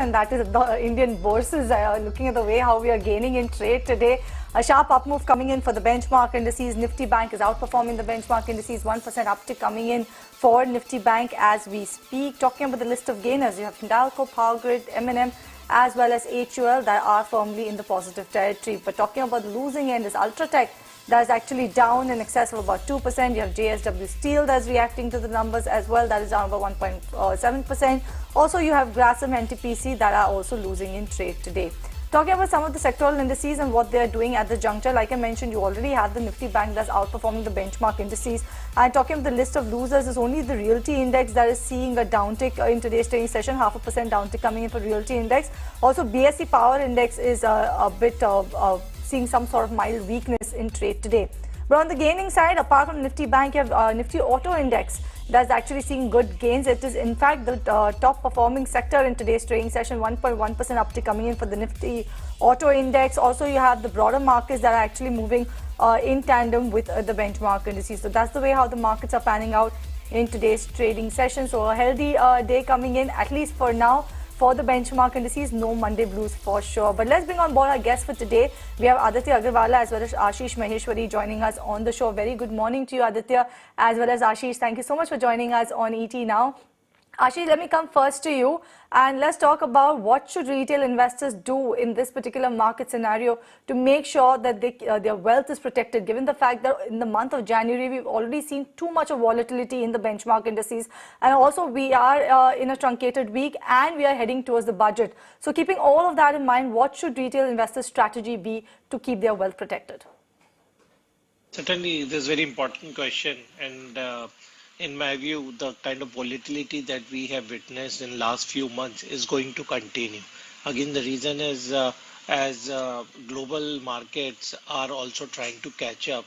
and that is the Indian bourses. Looking at the way how we are gaining in trade today, a sharp up move coming in for the benchmark indices. Nifty Bank is outperforming the benchmark indices. 1% uptick coming in for Nifty Bank as we speak. Talking about the list of gainers, you have Hindalco, Power Grid, M&M, as well as HUL that are firmly in the positive territory. But talking about the losing end is Ultratech. That is actually down in excess of about 2%. You have JSW Steel that's reacting to the numbers as well. That is down about 1.7%. Also, you have Grasim and NTPC that are also losing in trade today. Talking about some of the sectoral indices and what they are doing at the juncture, like I mentioned, you already have the Nifty Bank that's outperforming the benchmark indices. And talking about the list of losers, is only the Realty Index that is seeing a downtick in today's trading session, 0.5% downtick coming in for Realty Index. Also, BSE Power Index is a bit seeing some sort of mild weakness in trade today. But on the gaining side, apart from Nifty Bank, you have Nifty Auto Index that's actually seeing good gains. It is in fact the top performing sector in today's trading session, 1.1% uptick coming in for the Nifty Auto Index. Also, you have the broader markets that are actually moving in tandem with the benchmark indices. So that's the way how the markets are panning out in today's trading session. So a healthy day coming in, at least for now. For the benchmark indices, no Monday blues for sure. But let's bring on board our guests for today. We have Aditya Agarwala as well as Ashish Maheshwari joining us on the show. Very good morning to you, Aditya, as well as Ashish. Thank you so much for joining us on ET Now. Ashish, let me come first to you and let's talk about what should retail investors do in this particular market scenario to make sure that their wealth is protected, given the fact that in the month of January, we've already seen too much of volatility in the benchmark indices. And also we are in a truncated week and we are heading towards the budget. So keeping all of that in mind, what should retail investors' strategy be to keep their wealth protected? Certainly, this is a very important question. And in my view, the kind of volatility that we have witnessed in last few months is going to continue. Again, the reason is as global markets are also trying to catch up,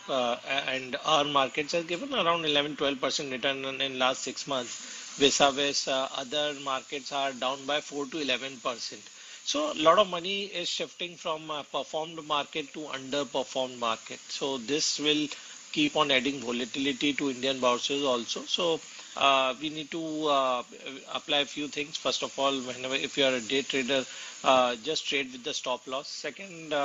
and our markets have given around 11-12% return in last 6 months. Vis-a-vis other markets are down by 4 to 11%. So a lot of money is shifting from performed market to underperformed market. So this will keep on adding volatility to Indian bourses also. So we need to apply a few things. First of all, whenever if you are a day trader, just trade with the stop loss. Second,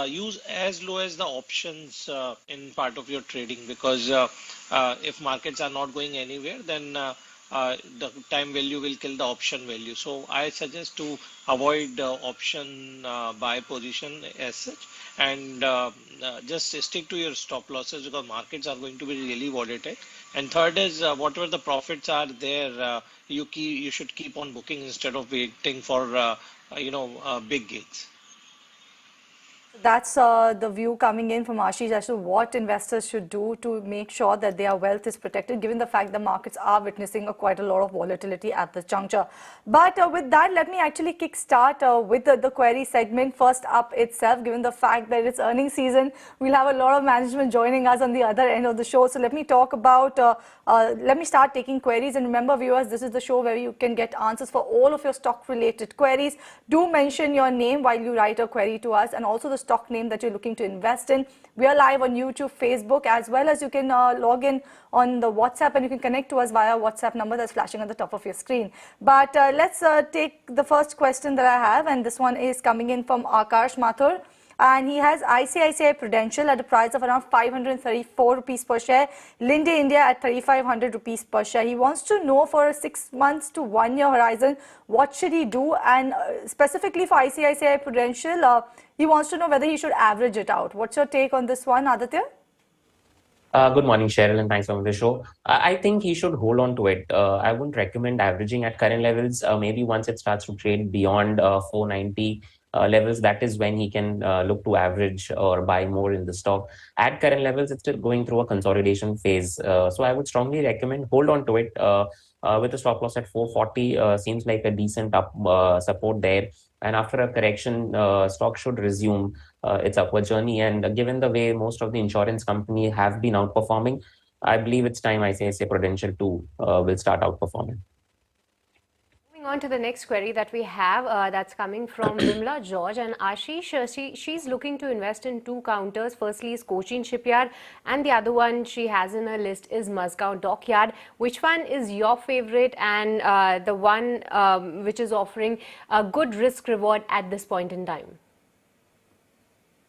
use as low as the options in part of your trading, because if markets are not going anywhere, then the time value will kill the option value. So I suggest to avoid option buy position as such, and just stick to your stop losses, because markets are going to be really volatile. And third is whatever the profits are there, you should keep on booking instead of waiting for big gains. That's the view coming in from Ashish as to what investors should do to make sure that their wealth is protected, given the fact the markets are witnessing quite a lot of volatility at this juncture. But with that, let me actually kickstart with the query segment first up itself, given the fact that it's earnings season. We'll have a lot of management joining us on the other end of the show. So let me talk about, let me start taking queries. And remember, viewers, this is the show where you can get answers for all of your stock-related queries. Do mention your name while you write a query to us, and also the stock name that you're looking to invest in. We are live on YouTube, Facebook, as well as you can log in on the WhatsApp, and you can connect to us via WhatsApp number that's flashing on the top of your screen. But let's take the first question that I have, and this one is coming in from Akash Mathur. And he has ICICI Prudential at a price of around 534 rupees per share, Linde India at 3,500 rupees per share. He wants to know for a 6 months to 1 year horizon, what should he do? And specifically for ICICI Prudential, he wants to know whether he should average it out. What's your take on this one, Aditya? Good morning, Cheryl, and thanks for the show. I think he should hold on to it. I wouldn't recommend averaging at current levels. Maybe once it starts to trade beyond 490 levels, that is when he can look to average or buy more in the stock. At current levels, it's still going through a consolidation phase. So I would strongly recommend hold on to it. With a stop loss at 440, seems like a decent up support there. And after a correction, stock should resume its upward journey. And given the way most of the insurance companies have been outperforming, I believe it's time ICICI Prudential too will start outperforming. On to the next query that we have that's coming from Vimla George and Ashish. She's looking to invest in two counters. Firstly is Cochin Shipyard and the other one she has in her list is Muscat Dockyard. Which one is your favorite and the one which is offering a good risk reward at this point in time?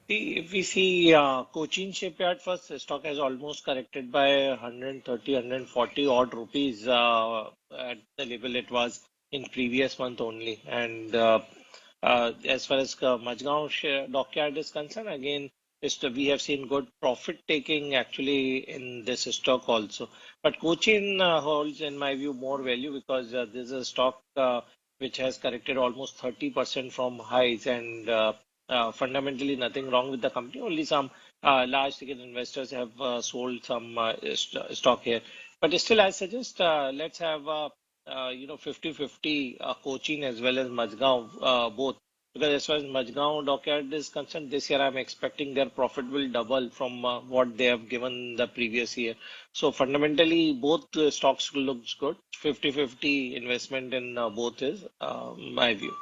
If we see Cochin Shipyard first, the stock has almost corrected by 130, 140 odd rupees at the level it was in previous month only. And as far as Majgaon Dockyard is concerned, again, we have seen good profit taking actually in this stock also. But Cochin holds, in my view, more value because this is a stock which has corrected almost 30% from highs and fundamentally nothing wrong with the company. Only some large ticket investors have sold some stock here. But still, I suggest let's have 50-50 Cochin as well as Majgaon both. Because as far as Majgaon Dockyard is concerned, this year I'm expecting their profit will double from what they have given the previous year. So fundamentally, both stocks looks good. 50-50 investment in both is my view.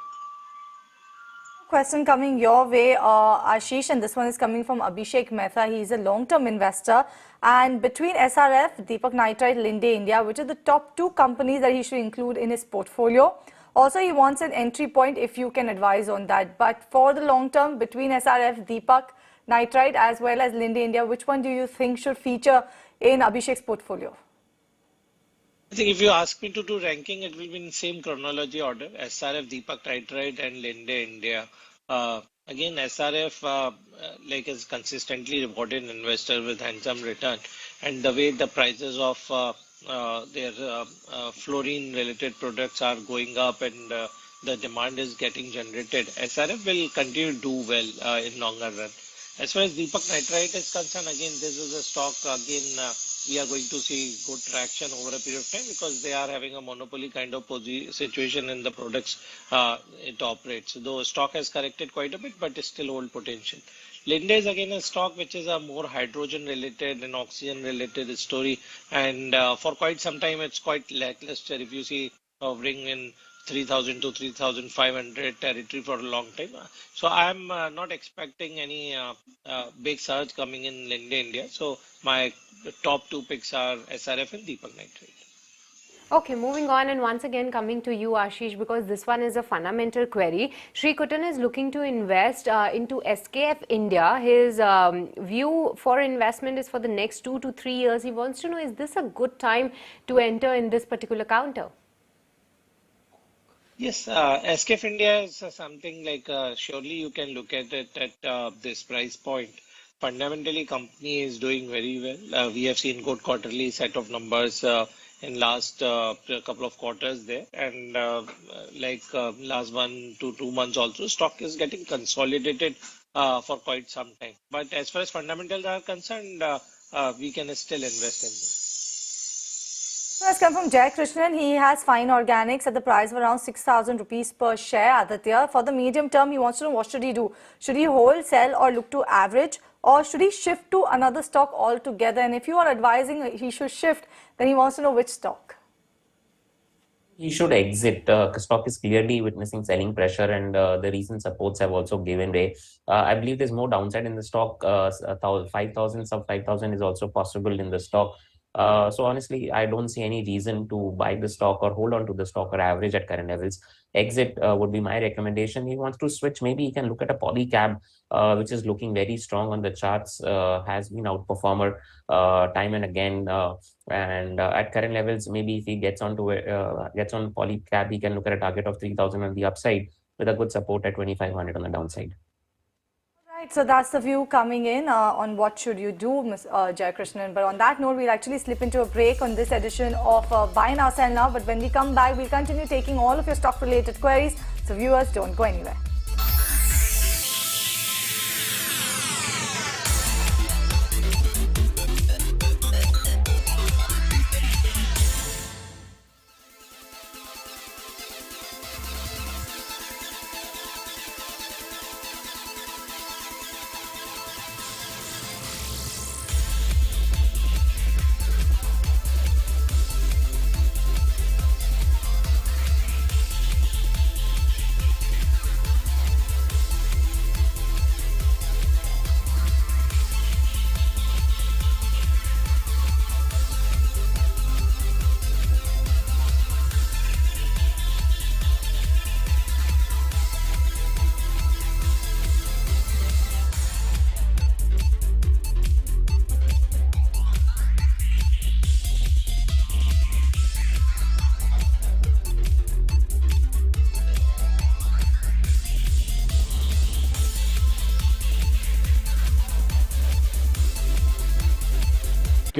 Question coming your way, Ashish, and this one is coming from Abhishek Mehta. He's a long-term investor. And between SRF, Deepak Nitrite, Linde India, which are the top two companies that he should include in his portfolio? Also, he wants an entry point if you can advise on that. But for the long term, between SRF, Deepak Nitrite, as well as Linde India, which one do you think should feature in Abhishek's portfolio? I think if you ask me to do ranking, it will be in same chronology order: SRF, Deepak Nitrite, and Linde India. Again, SRF like is consistently rewarded investor with handsome return, and the way the prices of their fluorine-related products are going up and the demand is getting generated, SRF will continue to do well in longer run. As far as Deepak Nitrite is concerned, again, this is a stock, again, we are going to see good traction over a period of time because they are having a monopoly kind of situation in the products it operates. Though stock has corrected quite a bit, but it still hold potential. Linde is again a stock which is a more hydrogen related and oxygen related story, and for quite some time it's quite lackluster. If you see hovering in 3,000 to 3,500 territory for a long time. So I'm not expecting any big surge coming in Linde India. So my top two picks are SRF and Deepak Nitrite. Okay, moving on and once again coming to you, Ashish, because this one is a fundamental query. Sri Kutan is looking to invest into SKF India. His view for investment is for the next 2 to 3 years. He wants to know, is this a good time to enter in this particular counter? Yes, SKF India is something like surely you can look at it at this price point. Fundamentally, company is doing very well. We have seen good quarterly set of numbers in last couple of quarters there, and last 1 to 2 months also, stock is getting consolidated for quite some time. But as far as fundamentals are concerned, we can still invest in them. So has come from Jai Krishnan. He has Fine Organics at the price of around 6,000 rupees per share, Aditya. For the medium term, he wants to know what should he do. Should he hold, sell or look to average, or should he shift to another stock altogether? And if you are advising he should shift, then he wants to know which stock. He should exit. Stock is clearly witnessing selling pressure, and the recent supports have also given way. I believe there's more downside in the stock. 5,000, sub 5,000 is also possible in the stock. So honestly, I don't see any reason to buy the stock or hold on to the stock or average at current levels. Exit would be my recommendation. He wants to switch. Maybe he can look at a polycab, which is looking very strong on the charts, has been outperformer time and again. And at current levels, maybe if he gets on polycab, he can look at a target of 3,000 on the upside with a good support at 2,500 on the downside. Right, so that's the view coming in on what should you do, Ms. Jai Krishnan. But on that note, we'll actually slip into a break on this edition of Buy Now Sell Now. But when we come back, we'll continue taking all of your stock-related queries. So viewers, don't go anywhere.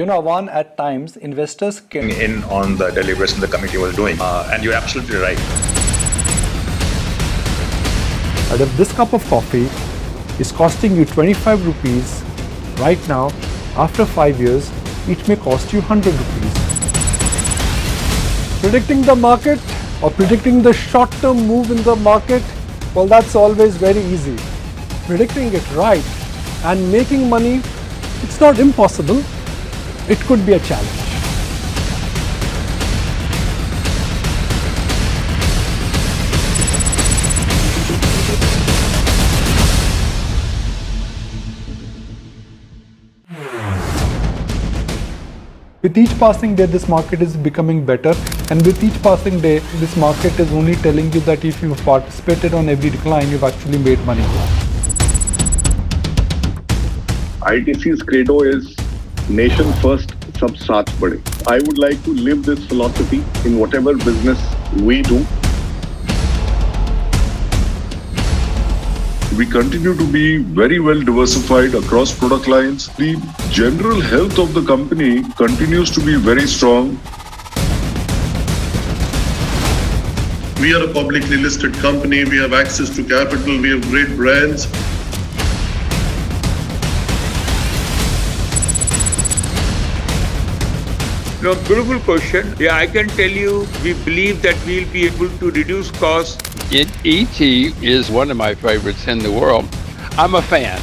Avan, at times investors can in on the deliberation the committee was doing, and you're absolutely right. But if this cup of coffee is costing you 25 rupees right now, after 5 years, it may cost you 100 rupees. Predicting the market or predicting the short-term move in the market, well, that's always very easy. Predicting it right and making money, it's not impossible. It could be a challenge. With each passing day, this market is becoming better, and with each passing day, this market is only telling you that if you've participated on every decline, you've actually made money. ITC's credo is nation first, sab saath bade. I would like to live this philosophy in whatever business we do. We continue to be very well diversified across product lines. The general health of the company continues to be very strong. We are a publicly listed company. We have access to capital. We have great brands. No, beautiful question. Yeah, I can tell you, we believe that we'll be able to reduce costs. ET is one of my favorites in the world. I'm a fan.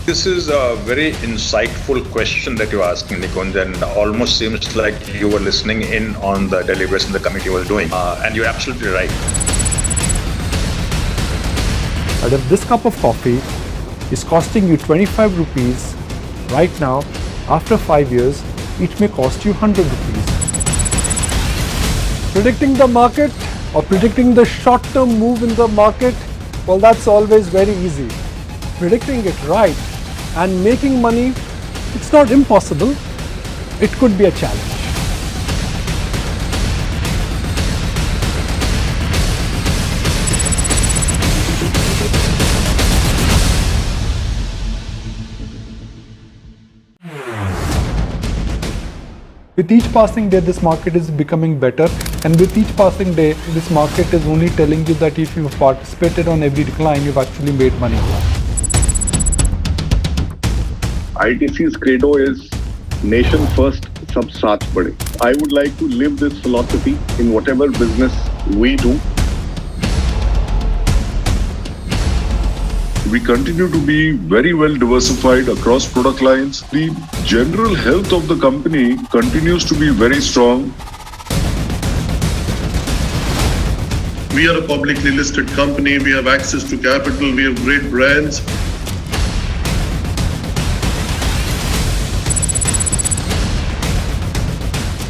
This is a very insightful question that you're asking, Nikon, and almost seems like you were listening in on the deliberation the committee was doing, and you're absolutely right. But if this cup of coffee is costing you 25 rupees right now, after 5 years, it may cost you 100 rupees. Predicting the market or predicting the short-term move in the market, well, that's always very easy. Predicting it right and making money, it's not impossible. It could be a challenge. With each passing day, this market is becoming better, and with each passing day, this market is only telling you that if you've participated on every decline, you've actually made money. ITC's credo is nation first, sab saath bade. I would like to live this philosophy in whatever business we do. We continue to be very well diversified across product lines. The general health of the company continues to be very strong. We are a publicly listed company. We have access to capital. We have great brands.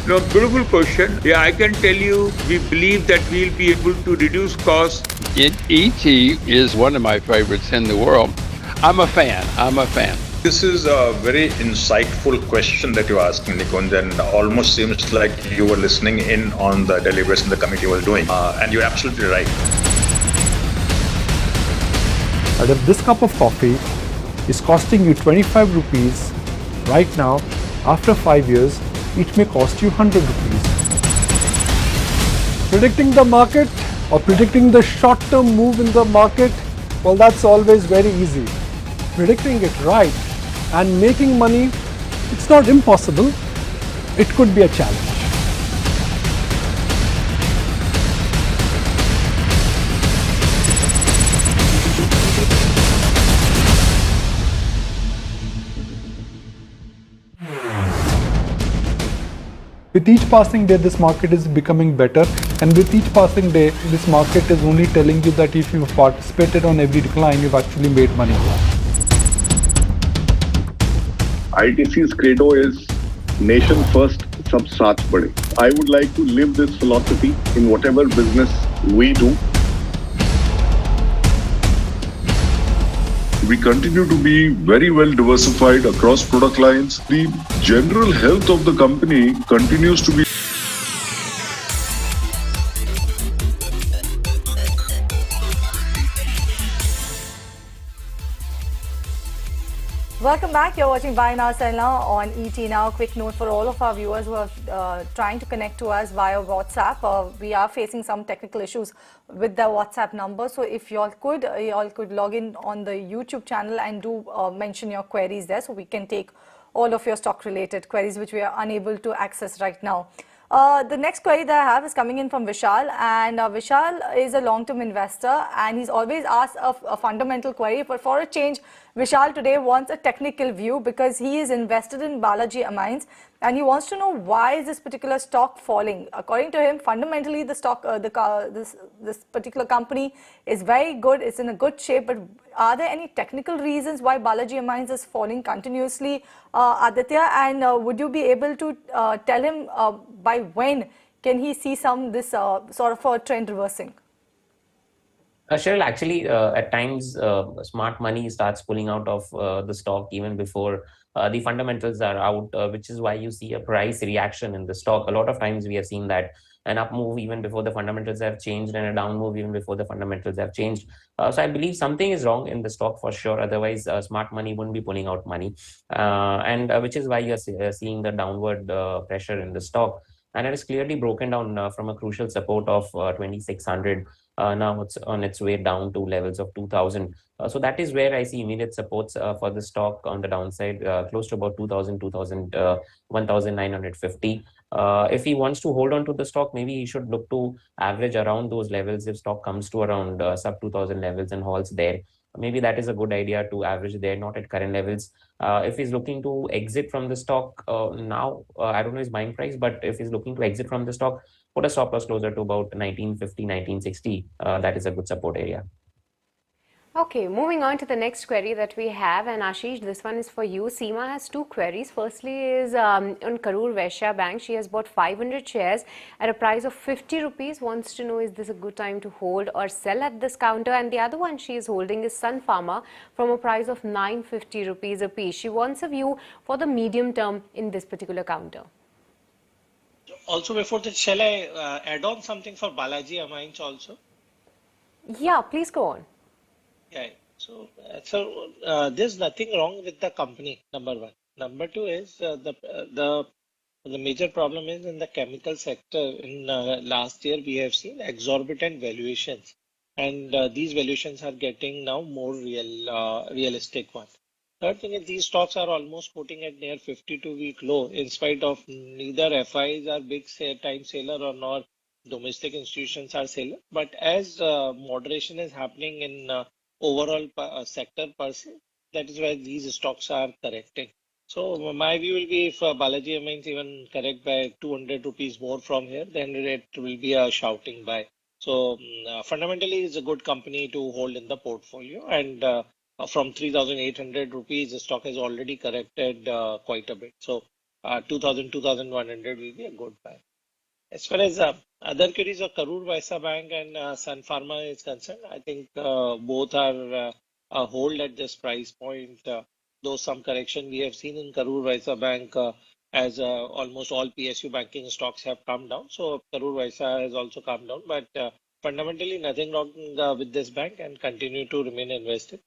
No, beautiful question. Yeah, I can tell you, we believe that we'll be able to reduce costs. ET is one of my favorites in the world. I'm a fan. This is a very insightful question that you're asking, Nikon, and almost seems like you were listening in on the deliberation the committee was doing, and you're absolutely right. But if this cup of coffee is costing you 25 rupees right now, after 5 years, it may cost you 100 rupees. Predicting the market or predicting the short-term move in the market, well, that's always very easy. Predicting it right and making money, it's not impossible. It could be a challenge. With each passing day, this market is becoming better, and with each passing day, this market is only telling you that if you've participated on every decline, you've actually made money. ITC's credo is nation first, sab saath bade. I would like to live this philosophy in whatever business we do. We continue to be very well diversified across product lines. The general health of the company continues to be Welcome back. You're watching Buy Now, Sell Now on ET Now. Quick note for all of our viewers who are trying to connect to us via WhatsApp. We are facing some technical issues with the WhatsApp number. So if y'all could log in on the YouTube channel and do mention your queries there, so we can take all of your stock-related queries which we are unable to access right now. The next query that I have is coming in from Vishal, and Vishal is a long-term investor and he's always asked a fundamental query, but for a change, Vishal today wants a technical view because he is invested in Balaji Amines and he wants to know why is this particular stock falling. According to him, fundamentally the stock, this particular company is very good, it's in a good shape, but are there any technical reasons why Balaji Amines is falling continuously, Aditya? And would you be able to tell him by when can he see this sort of a trend reversing? Cheryl, actually, at times, smart money starts pulling out of the stock even before the fundamentals are out, which is why you see a price reaction in the stock. A lot of times we have seen that an up move even before the fundamentals have changed and a down move even before the fundamentals have changed. So I believe something is wrong in the stock for sure. Otherwise, smart money wouldn't be pulling out money. And which is why you're seeing the downward pressure in the stock. And it is clearly broken down from a crucial support of 2600. Now it's on its way down to levels of 2000. So that is where I see immediate supports for the stock on the downside, close to about 1950. If he wants to hold on to the stock, maybe he should look to average around those levels. If stock comes to around sub 2000 levels and halts there, maybe that is a good idea to average there, not at current levels. If he's looking to exit from the stock now, I don't know his buying price, but if he's looking to exit from the stock, put a stop loss closer to about 1950, 1960. That is a good support area. Okay, moving on to the next query that we have, and Ashish, this one is for you. Seema has two queries. Firstly is on Karur Vysya Bank. She has bought 500 shares at a price of 50 rupees. Wants to know, is this a good time to hold or sell at this counter? And the other one she is holding is Sun Pharma from a price of 950 rupees a piece. She wants a view for the medium term in this particular counter. Also, before that, shall I add on something for Balaji Amines also? Yeah, please go on. Yeah. So there's nothing wrong with the company, number one. Number two is the major problem is in the chemical sector. In last year, we have seen exorbitant valuations, and these valuations are getting now more realistic one. Third thing is these stocks are almost quoting at near 52-week low, in spite of neither FIs are big time seller or nor domestic institutions are seller. But as moderation is happening in overall sector per se, that is why these stocks are correcting. So my view will be if Balaji Amines even correct by 200 rupees more from here, then it will be a shouting buy. So fundamentally, it's a good company to hold in the portfolio, and from 3,800 rupees, the stock has already corrected quite a bit. So 2,000, 2,100 will be a good buy. As far as other queries of Karur Vysya Bank and Sun Pharma is concerned, I think both are a hold at this price point. Though some correction we have seen in Karur Vysya Bank as almost all PSU banking stocks have come down. So Karur Vysya has also come down, but fundamentally nothing wrong with this bank and continue to remain invested.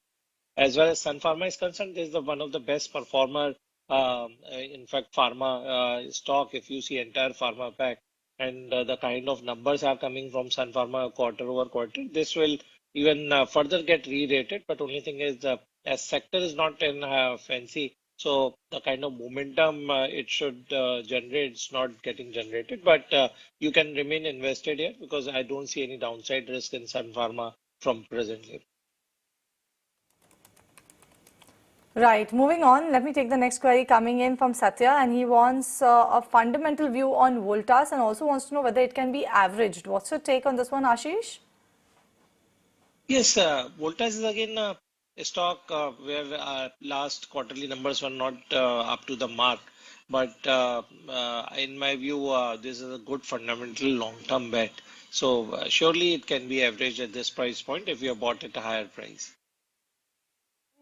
As well as Sun Pharma is concerned, this is one of the best performer, in fact, pharma stock. If you see entire pharma pack, and the kind of numbers are coming from Sun Pharma quarter over quarter, this will even further get re-rated. But only thing is, as sector is not in fancy, so the kind of momentum it should generate, it's not getting generated. But you can remain invested here because I don't see any downside risk in Sun Pharma from presently. Right, moving on, let me take the next query coming in from Satya, and he wants a fundamental view on Voltas and also wants to know whether it can be averaged. What's your take on this one, Ashish? Yes, Voltas is again a stock where last quarterly numbers were not up to the mark. But in my view, this is a good fundamental long-term bet. So surely it can be averaged at this price point if you have bought at a higher price.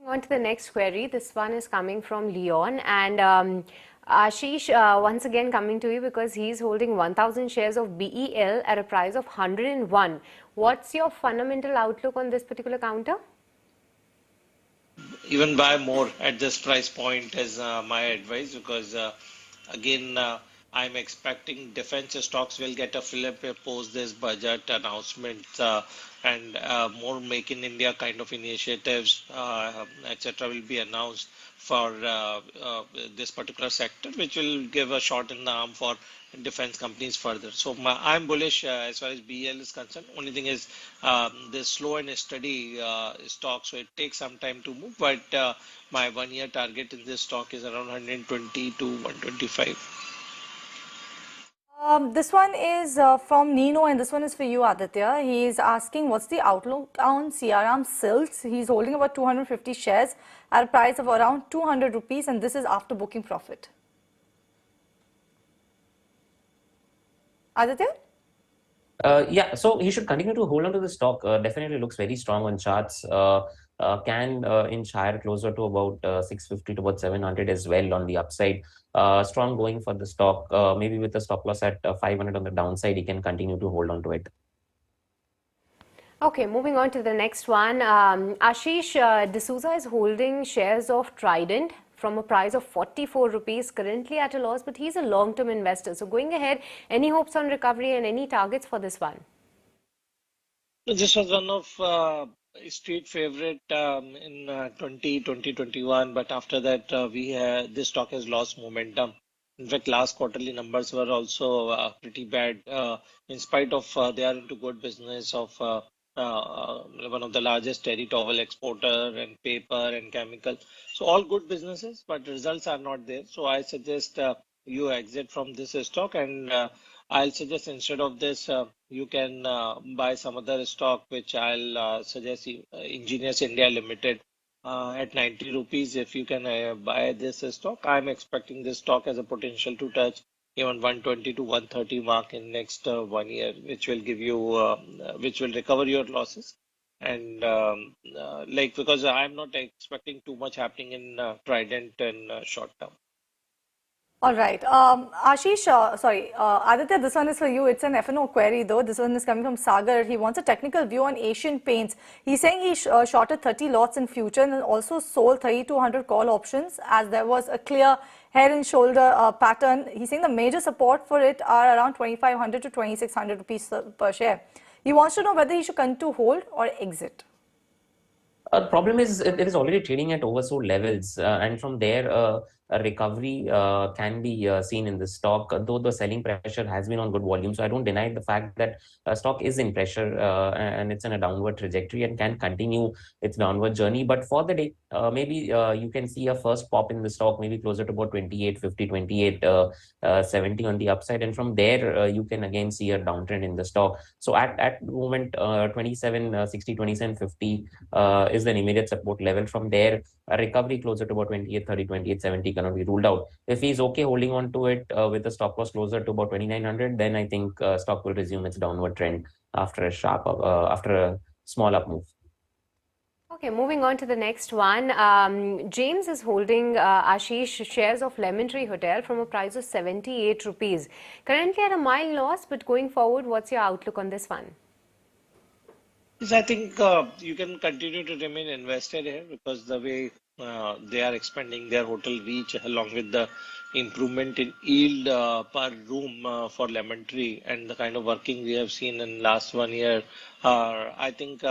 On to the next query. This one is coming from Leon, and Ashish, once again coming to you because he's holding 1,000 shares of BEL at a price of 101. What's your fundamental outlook on this particular counter? even buy more at this price point is my advice, because again, I'm expecting defense stocks will get a flip post this budget announcement, and more Make in India kind of initiatives, etc., will be announced for this particular sector, which will give a shot in the arm for defense companies further. So I'm bullish as far as BEL is concerned. Only thing is this slow and steady stock, so it takes some time to move. But my 1 year target in this stock is around 120 to 125. This one is from Nino, and this one is for you, Aditya. He is asking, what's the outlook on CRM Silks? He's holding about 250 shares at a price of around 200 rupees, and this is after booking profit. Aditya? Yeah, so he should continue to hold on to the stock. Definitely looks very strong on charts. Can inch higher, closer to about 650 to about 700 as well on the upside. Strong going for the stock. Maybe with a stop loss at 500 on the downside, he can continue to hold on to it. Okay, moving on to the next one. Ashish D'Souza is holding shares of Trident from a price of 44 rupees, currently at a loss, but he's a long-term investor. So going ahead, any hopes on recovery and any targets for this one? This was one of street favorite in 2021, but after that this stock has lost momentum. In fact, last quarterly numbers were also pretty bad, in spite of they are into good business of one of the largest terry towel exporter and paper and chemical. So all good businesses, but results are not there. So I suggest you exit from this stock, and I'll suggest instead of this, you can buy some other stock, which I'll suggest Engineers India Limited at 90 rupees. If you can buy this stock, I'm expecting this stock has a potential to touch even 120 to 130 mark in next 1 year, which will give you, which will recover your losses. And because I'm not expecting too much happening in Trident in short term. All right. Ashish, Aditya, this one is for you. It's an F&O query though. This one is coming from Sagar. He wants a technical view on Asian Paints. He's saying he shorted 30 lots in future and also sold 3,200 call options as there was a clear head and shoulder pattern. He's saying the major support for it are around 2,500 to 2,600 rupees per share. He wants to know whether he should continue to hold or exit. The problem is it is already trading at oversold levels, and from there a recovery can be seen in the stock, though the selling pressure has been on good volume. So I don't deny the fact that stock is in pressure and it's in a downward trajectory and can continue its downward journey. But for the day, maybe you can see a first pop in the stock, maybe closer to about 28.50, 28.70 on the upside, and from there you can again see a downtrend in the stock. So at the moment, 27.60, 27.50 is an immediate support level. From there, a recovery closer to about 28.30, 28.70 cannot be ruled out. If he's okay holding on to it with a stop loss closer to about 2,900, then I think stock will resume its downward trend after a after a small up move. Okay, moving on to the next one. James is holding Ashish shares of Lemon Tree Hotel from a price of 78 rupees. Currently at a mild loss, but going forward, what's your outlook on this one? Yes, I think you can continue to remain invested here, because the way they are expanding their hotel reach along with the improvement in yield per room for Lemon Tree and the kind of working we have seen in last 1 year, I think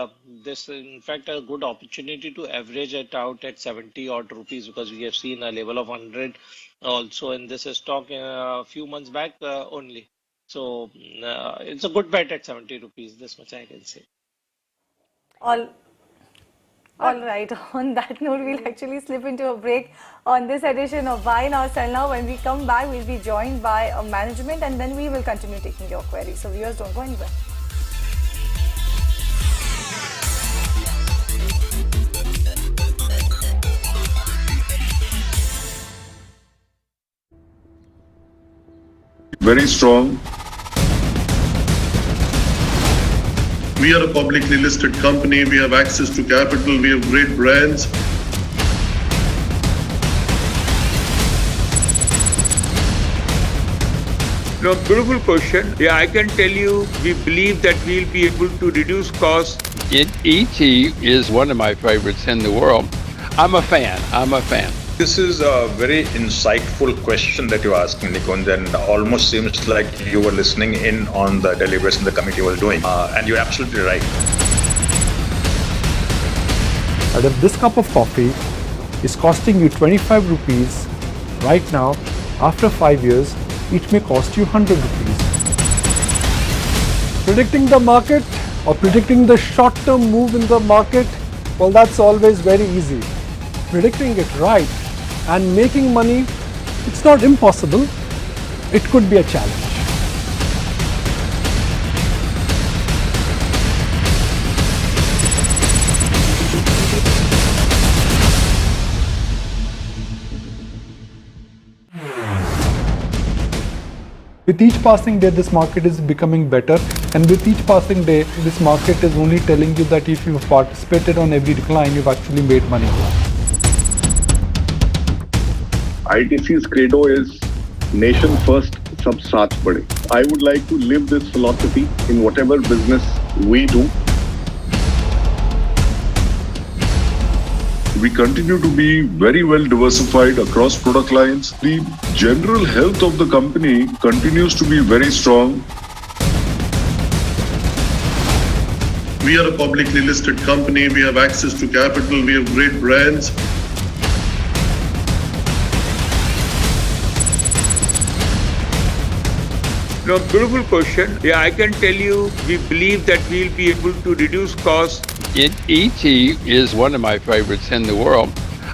this is in fact a good opportunity to average it out at 70 odd rupees, because we have seen a level of 100 also in this stock a few months back only. So it's a good bet at 70 rupees, this much I can say. All right. On that note, we'll actually slip into a break on this edition of Buy Now, Sell Now. When we come back, we'll be joined by a management, and then we will continue taking your queries. So viewers, don't go anywhere. Very strong. We are a publicly listed company. We have access to capital. We have great brands. No, beautiful question. Yeah, I can tell you, we believe that we'll be able to reduce costs. ET is one of my favorites in the world. I'm a fan. I'm a fan. This is a very insightful question that you asked, Nikon, and almost seems like you were listening in on the deliberation the committee was doing. And you're absolutely right. But if this cup of coffee is costing you 25 rupees right now, after 5 years, it may cost you 100 rupees. Predicting the market or predicting the short-term move in the market, well, that's always very easy. Predicting it right and making money, it's not impossible. It could be a challenge. With each passing day, this market is becoming better, and with each passing day, this market is only telling you that if you've participated on every decline, you've actually made money. ITC's credo is nation first, sab saath bade. I would like to live this philosophy in whatever business we do. We continue to be very well diversified across product lines. The general health of the company continues to be very strong. We are a publicly listed company. We have access to capital. We have great brands. No, beautiful question. Yeah, I can tell you, we believe that we'll be able to reduce costs. ET is one of my favorites in the world.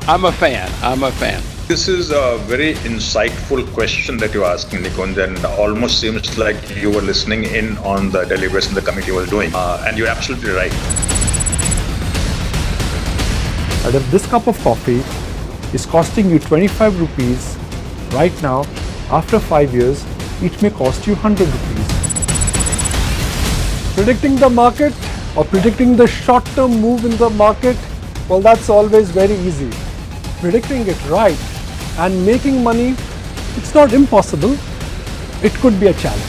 I'm a fan. I'm a fan. This is a very insightful question that you asked, Nikon, and almost seems like you were listening in on the deliberation the committee was doing. And you're absolutely right. But if this cup of coffee is costing you 25 rupees right now, after 5 years, it may cost you 100 rupees. Predicting the market or predicting the short-term move in the market, well, that's always very easy. Predicting it right and making money, it's not impossible. It could be a challenge.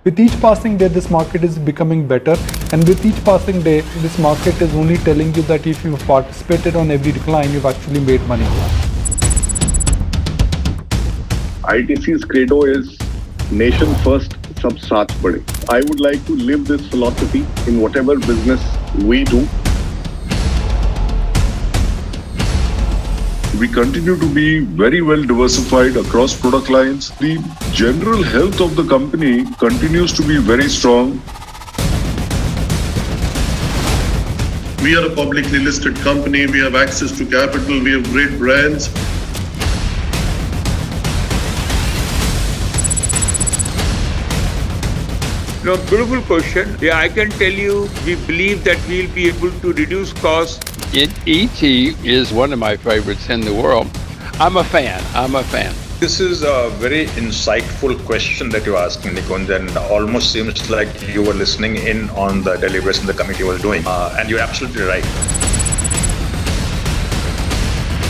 With each passing day, this market is becoming better, and with each passing day, this market is only telling you that if you've participated on every decline, you've actually made money. ITC's credo is nation first, sab saath bade. I would like to live this philosophy in whatever business we do. We continue to be very well diversified across product lines. The general health of the company continues to be very strong. We are a publicly listed company. We have access to capital. We have great brands. No, beautiful question. Yeah, I can tell you, we believe that we'll be able to reduce costs. ET is one of my favorites in the world. I'm a fan. I'm a fan. This is a very insightful question that you asked, Nikon, and almost seems like you were listening in on the deliberation the committee was doing. And you're absolutely right.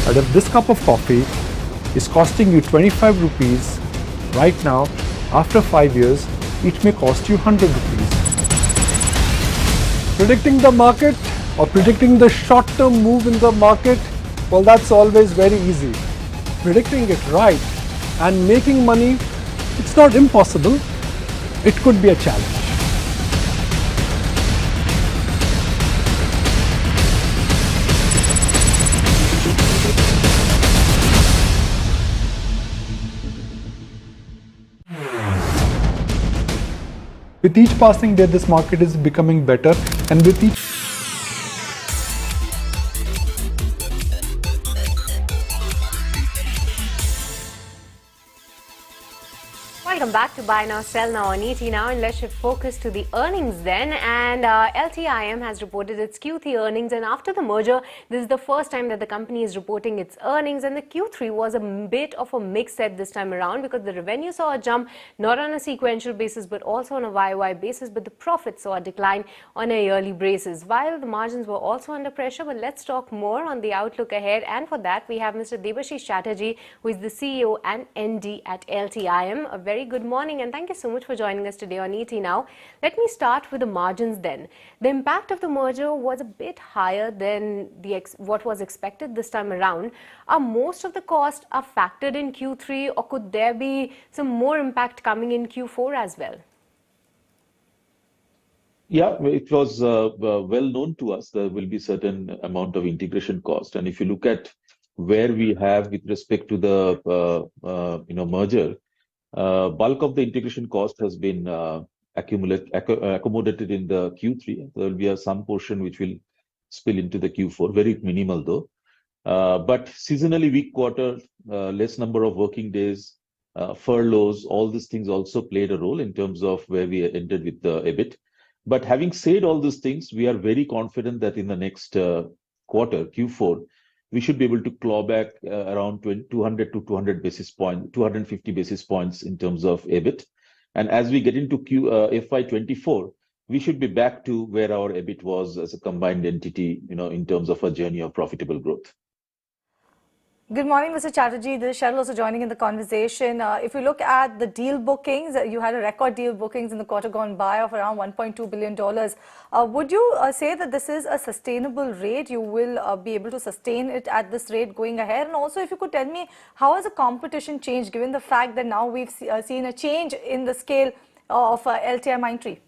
But if this cup of coffee is costing you 25 rupees right now, after 5 years, it may cost you 100 rupees. Predicting the market or predicting the short-term move in the market, well, that's always very easy. Predicting it right and making money, it's not impossible. It could be a challenge. With each passing day, this market is becoming better, and with each Welcome back to Buy Now, Sell Now on ET Now, and let's shift focus to the earnings then. And LTIM has reported its Q3 earnings, and after the merger, this is the first time that the company is reporting its earnings, and the Q3 was a bit of a mix set this time around because the revenue saw a jump not on a sequential basis but also on a YOY basis, but the profit saw a decline on a yearly basis, while the margins were also under pressure. But let's talk more on the outlook ahead, and for that we have Mr. Debashish Chatterjee, who is the CEO and ND at LTIM. A very good morning and thank you so much for joining us today on ET Now. Let me start with the margins then. The impact of the merger was a bit higher than what was expected this time around. Are most of the costs factored in Q3, or could there be some more impact coming in Q4 as well? Yeah, it was well known to us there will be certain amount of integration cost, and if you look at where we have with respect to the merger, bulk of the integration cost has been accommodated in the Q3. There will be some portion which will spill into the Q4, very minimal though. But seasonally weak quarter, less number of working days, furloughs, all these things also played a role in terms of where we ended with the EBIT. But having said all these things, we are very confident that in the next quarter, Q4, we should be able to claw back around 200 to 200 basis points, 250 basis points in terms of EBIT. And as we get into FY24, we should be back to where our EBIT was as a combined entity, in terms of a journey of profitable growth. Good morning, Mr. Chatterjee. This is Cheryl also joining in the conversation. If you look at the deal bookings, you had a record deal bookings in the quarter gone by of around $1.2 billion. Would you say that this is a sustainable rate? You will be able to sustain it at this rate going ahead? And also, if you could tell me, how has the competition changed given the fact that now we've seen a change in the scale of LTIMindtree?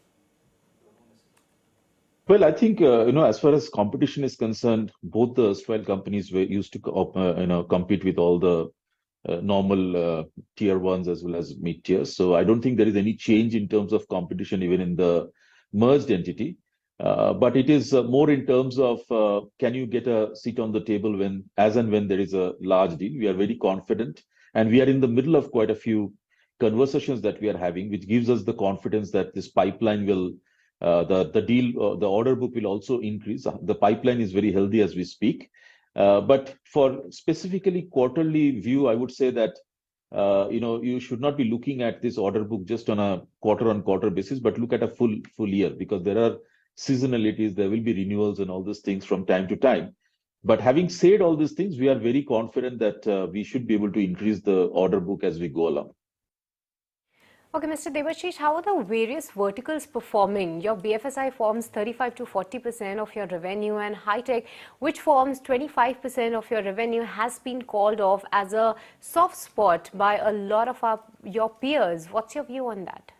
Well, I think, as far as competition is concerned, both the erstwhile companies were used to, compete with all the normal tier ones as well as mid tiers. So I don't think there is any change in terms of competition even in the merged entity. But it is more in terms of can you get a seat on the table as and when there is a large deal. We are very confident, and we are in the middle of quite a few conversations that we are having, which gives us the confidence that this pipeline will the order book will also increase. The pipeline is very healthy as we speak. But for specifically quarterly view, I would say that, you should not be looking at this order book just on a quarter-on-quarter basis, but look at a full year, because there are seasonalities, there will be renewals and all these things from time to time. But having said all these things, we are very confident that we should be able to increase the order book as we go along. Okay, Mr. Debashish, how are the various verticals performing? Your BFSI forms 35 to 40% of your revenue, and high-tech, which forms 25% of your revenue, has been called off as a soft spot by a lot of your peers. What's your view on that?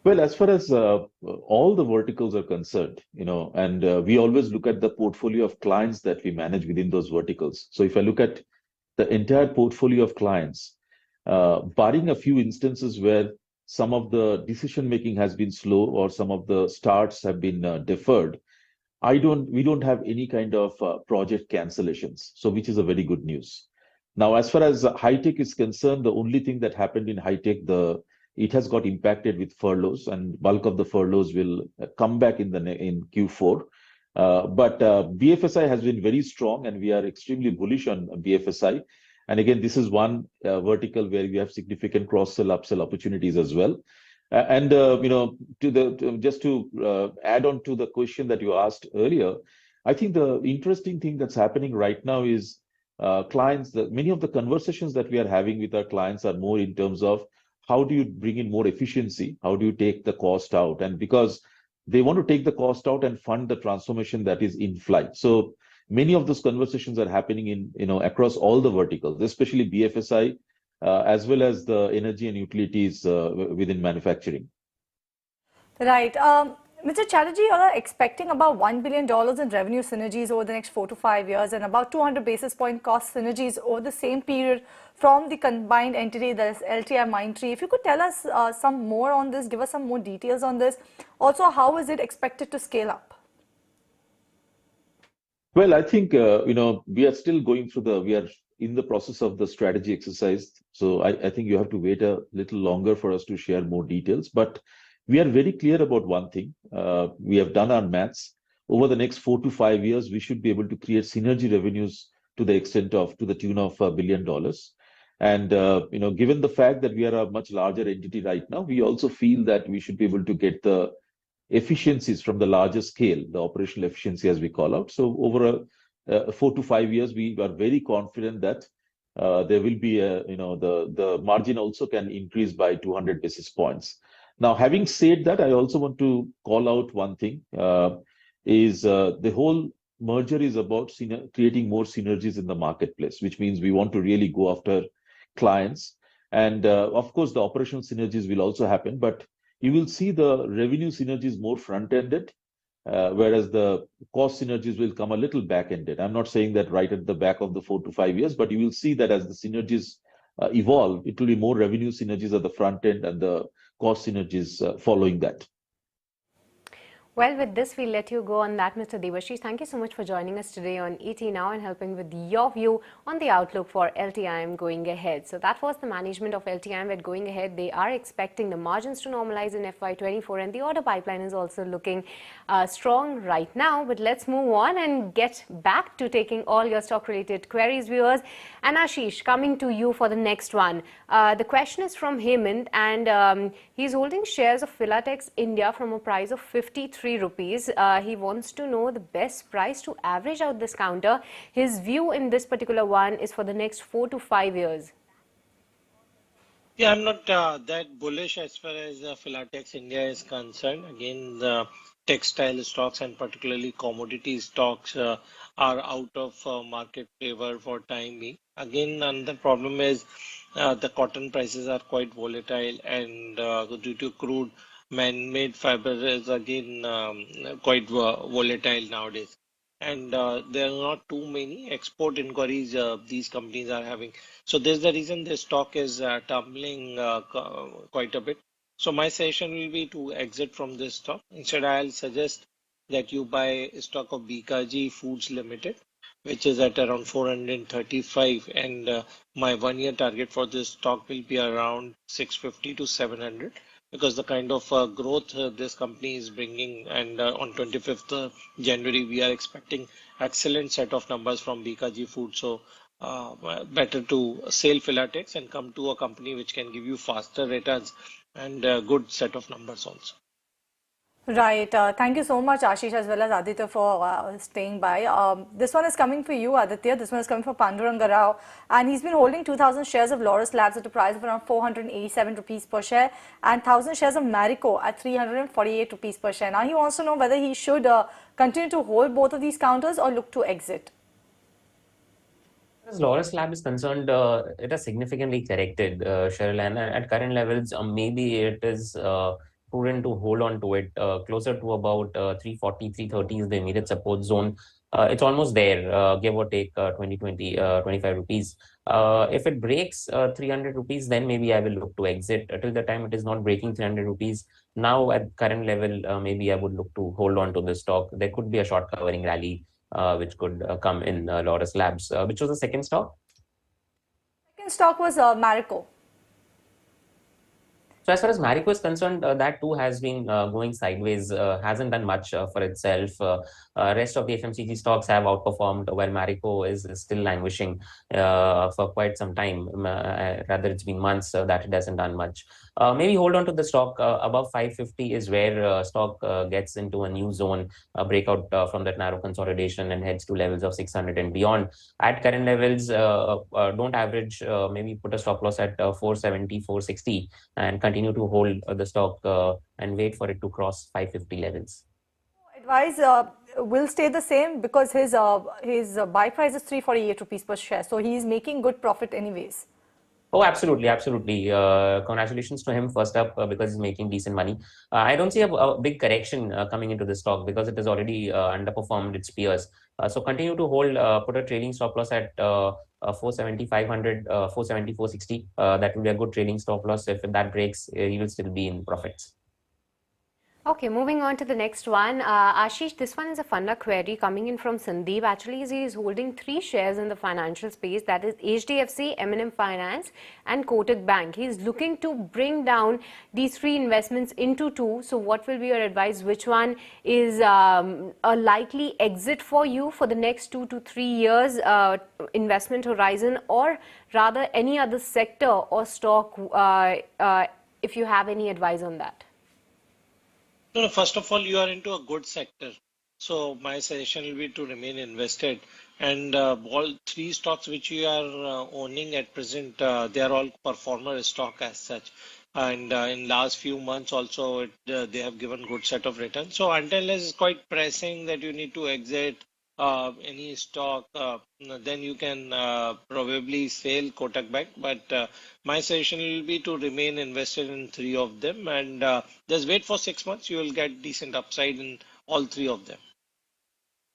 Well, as far as all the verticals are concerned, and we always look at the portfolio of clients that we manage within those verticals. So if I look at the entire portfolio of clients, barring a few instances where some of the decision making has been slow or some of the starts have been deferred, we don't have any kind of project cancellations, so which is a very good news. Now, as far as high tech is concerned, the only thing that happened in high tech, it has got impacted with furloughs, and bulk of the furloughs will come back in Q4. But BFSI has been very strong, and we are extremely bullish on BFSI. And again, this is one vertical where we have significant cross-sell, upsell opportunities as well. And just to add on to the question that you asked earlier, I think the interesting thing that's happening right now is clients. Many of the conversations that we are having with our clients are more in terms of how do you bring in more efficiency, how do you take the cost out, and because they want to take the cost out and fund the transformation that is in flight. So many of those conversations are happening across all the verticals, especially BFSI, as well as the energy and utilities within manufacturing. Right. Mr. Chatterjee, you are expecting about $1 billion in revenue synergies over the next 4 to 5 years and about 200 basis point cost synergies over the same period from the combined entity, that is LTIMindtree. If you could tell us some more on this, give us some more details on this. Also, how is it expected to scale up? Well, I think, we are still going through we are in the process of the strategy exercise. So I think you have to wait a little longer for us to share more details. But we are very clear about one thing. We have done our maths. Over the next 4 to 5 years, we should be able to create synergy revenues to the tune of $1 billion. And given the fact that we are a much larger entity right now, we also feel that we should be able to get the efficiencies from the larger scale, the operational efficiency as we call out. So over 4 to 5 years, we are very confident that there will be the margin also can increase by 200 basis points. Now, having said that, I also want to call out one thing, is the whole merger is about creating more synergies in the marketplace, which means we want to really go after clients. And of course, the operational synergies will also happen, but you will see the revenue synergies more front-ended, whereas the cost synergies will come a little back-ended. I'm not saying that right at the back of the 4 to 5 years, but you will see that as the synergies evolve, it will be more revenue synergies at the front end and the cost synergies following that. Well, with this, we'll let you go on that, Mr. Debashish. Thank you so much for joining us today on ET Now and helping with your view on the outlook for LTIM going ahead. So that was the management of LTIM. But going ahead, they are expecting the margins to normalize in FY24, and the order pipeline is also looking strong right now. But let's move on and get back to taking all your stock-related queries, viewers. And Ashish, coming to you for the next one. The question is from Hemant, and he's holding shares of Philatex India from a price of 53 rupees. He wants to know the best price to average out this counter. His view in this particular one is for the next 4 to 5 years. Yeah, I'm not that bullish as far as Philatex India is concerned. Again, the textile stocks and particularly commodity stocks are out of market favor for time being. Again, another problem is the cotton prices are quite volatile, and due to crude, man-made fiber is again quite volatile nowadays. And there are not too many export inquiries these companies are having. So there's the reason the stock is tumbling quite a bit. So my suggestion will be to exit from this stock. Instead, I'll suggest that you buy a stock of Bikaji Foods Limited, which is at around 435, and my 1 year target for this stock will be around 650 to 700, because the kind of growth this company is bringing, and on 25th January we are expecting excellent set of numbers from Bikaji Food. So better to sell Philatex and come to a company which can give you faster returns and good set of numbers also. Right. Thank you so much, Ashish, as well as Aditya, for staying by. This one is coming for you, Aditya. This one is coming for Pandora Rao. And he's been holding 2,000 shares of Laurus Labs at a price of around 487 rupees per share and 1,000 shares of Marico at 348 rupees per share. Now, he wants to know whether he should continue to hold both of these counters or look to exit. As Laurus Lab is concerned, it has significantly corrected, Cheryl, and at current levels, maybe it is prudent to hold on to it closer to about 340, 330 is the immediate support zone. It's almost there, give or take 25 rupees. If it breaks 300 rupees, then maybe I will look to exit. Till the time it is not breaking 300 rupees, now at current level, maybe I would look to hold on to the stock. There could be a short covering rally which could come in Laurus Labs. Which was the second stock? Second stock was Marico. So as far as Marico is concerned, that too has been going sideways, hasn't done much for itself. Rest of the FMCG stocks have outperformed, while Marico is still languishing for quite some time. Rather, it's been months that it hasn't done much. Maybe hold on to the stock. Above 550 is where stock gets into a new zone, breakout from that narrow consolidation and heads to levels of 600 and beyond. At current levels, don't average, maybe put a stop loss at 470, 460 and continue to hold the stock and wait for it to cross 550 levels. Advice will stay the same because his buy price is 348 rupees per share. So he is making good profit anyways. Oh, absolutely, absolutely. Congratulations to him first up because he's making decent money. I don't see a big correction coming into the stock because it has already underperformed its peers. So continue to hold, put a trailing stop loss at 470, 500, 470, 460. That will be a good trailing stop loss. If that breaks, he will still be in profits. Okay, moving on to the next one. Ashish, this one is a funda query coming in from Sandeep. Actually, he is holding 3 shares in the financial space, that is HDFC, M&M Finance and Kotak Bank. He is looking to bring down these 3 investments into 2. So what will be your advice? Which one is a likely exit for you for the next 2 to 3 years investment horizon, or rather any other sector or stock if you have any advice on that? No, no, first of all, you are into a good sector. So my suggestion will be to remain invested. And all 3 stocks which you are owning at present, they are all performer stock as such. And in last few months also, they have given good set of returns. So until it's quite pressing that you need to exit any stock, then you can probably sell Kotak Bank. But my suggestion will be to remain invested in 3 of them, and just wait for 6 months. You will get decent upside in all 3 of them.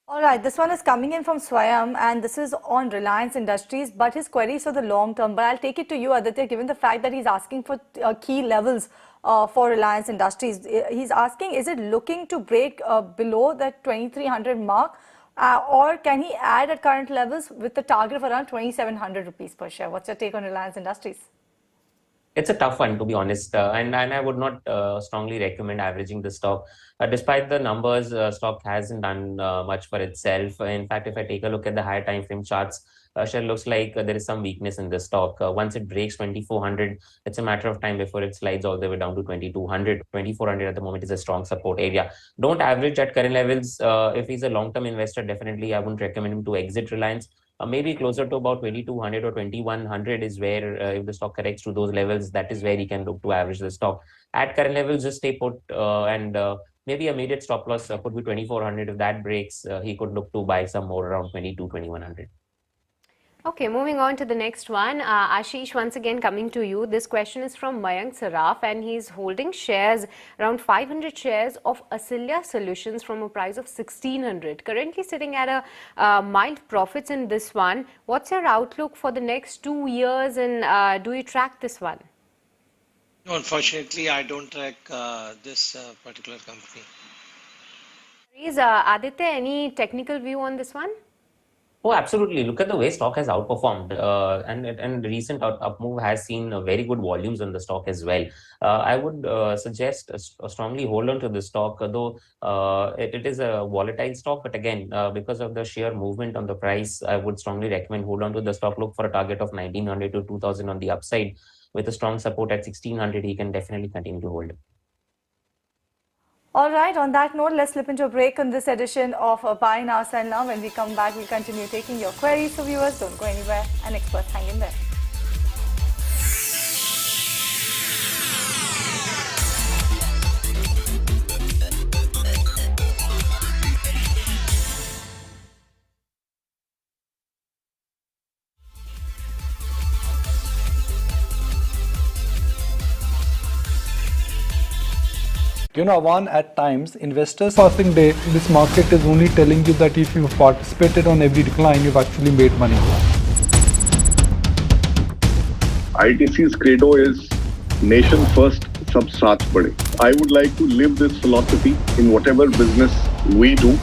All right, this one is coming in from Swayam, and this is on Reliance Industries, but his query is for the long term. But I'll take it to you, Aditya, given the fact that he's asking for key levels for Reliance Industries. He's asking, is it looking to break below the 2300 mark, or can he add at current levels with the target of around 2700 rupees per share? What's your take on Reliance Industries? It's a tough one, to be honest, and I would not strongly recommend averaging the stock. Despite the numbers, stock hasn't done much for itself. In fact, if I take a look at the higher time frame charts, share looks like there is some weakness in the stock. Once it breaks 2400, it's a matter of time before it slides all the way down to 2200. 2400 at the moment is a strong support area. Don't average at current levels. If he's a long-term investor, definitely I wouldn't recommend him to exit Reliance. Maybe closer to about 2200 or 2100 is where, if the stock corrects to those levels, that is where he can look to average the stock. At current levels, just stay put, and maybe immediate stop loss could be 2400. If that breaks, he could look to buy some more around 2100. Okay, moving on to the next one. Ashish, once again coming to you. This question is from Mayank Saraf, and he's holding shares, around 500 shares of Asilya Solutions from a price of 1600. Currently sitting at a mild profits in this one. What's your outlook for the next 2 years, and do you track this one? No, unfortunately, I don't track this particular company. Is Aditya, any technical view on this one? Oh, absolutely. Look at the way stock has outperformed, and recent up move has seen very good volumes in the stock as well. I would suggest strongly hold on to the stock, though it is a volatile stock. But again, because of the sheer movement on the price, I would strongly recommend hold on to the stock. Look for a target of 1900 to 2000 on the upside. With a strong support at 1600, he can definitely continue to hold it. All right, on that note, let's slip into a break on this edition of Buy Now, Sell Now. When we come back, we'll continue taking your queries. So viewers, don't go anywhere, and experts hang in there. You know, one, at times, investors passing day, this market is only telling you that if you participated on every decline, you've actually made money. ITC's credo is nation first, sab saath bade. I would like to live this philosophy in whatever business we do.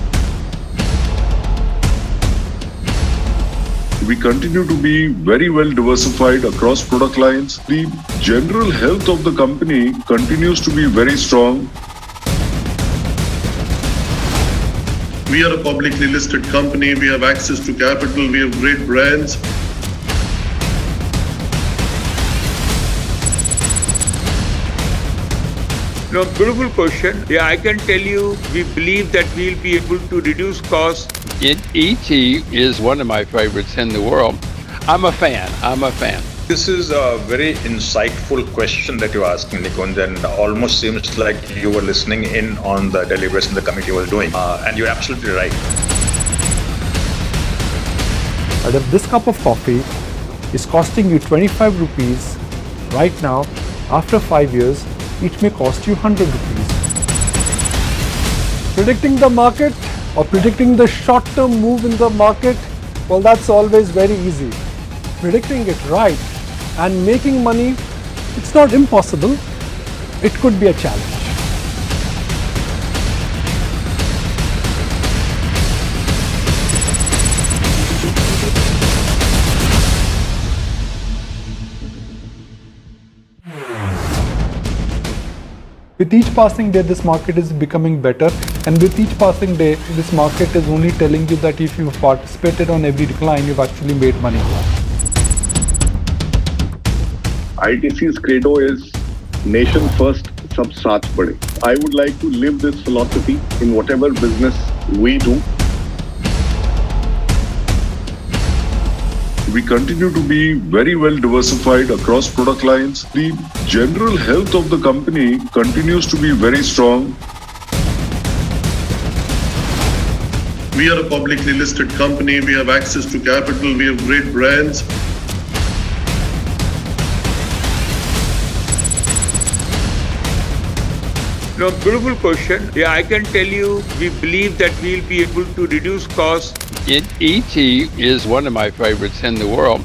We continue to be very well diversified across product lines. The general health of the company continues to be very strong. We are a publicly listed company. We have access to capital. We have great brands. No, beautiful question. Yeah, I can tell you, we believe that we'll be able to reduce costs. ET is one of my favorites in the world. I'm a fan. This is a very insightful question that you're asking, Nikon, and almost seems like you were listening in on the deliberation the committee was doing. And you're absolutely right. But if this cup of coffee is costing you 25 rupees right now, after 5 years, it may cost you 100 rupees. Predicting the market or predicting the short-term move in the market, well, that's always very easy. Predicting it right and making money, it's not impossible. It could be a challenge. With each passing day, this market is becoming better, and with each passing day, this market is only telling you that if you've participated on every decline, you've actually made money. ITC's credo is nation first, sab saath bade. I would like to live this philosophy in whatever business we do. We continue to be very well diversified across product lines. The general health of the company continues to be very strong. We are a publicly listed company. We have access to capital. We have great brands. No, beautiful question. Yeah, I can tell you, we believe that we'll be able to reduce costs. ET is one of my favorites in the world.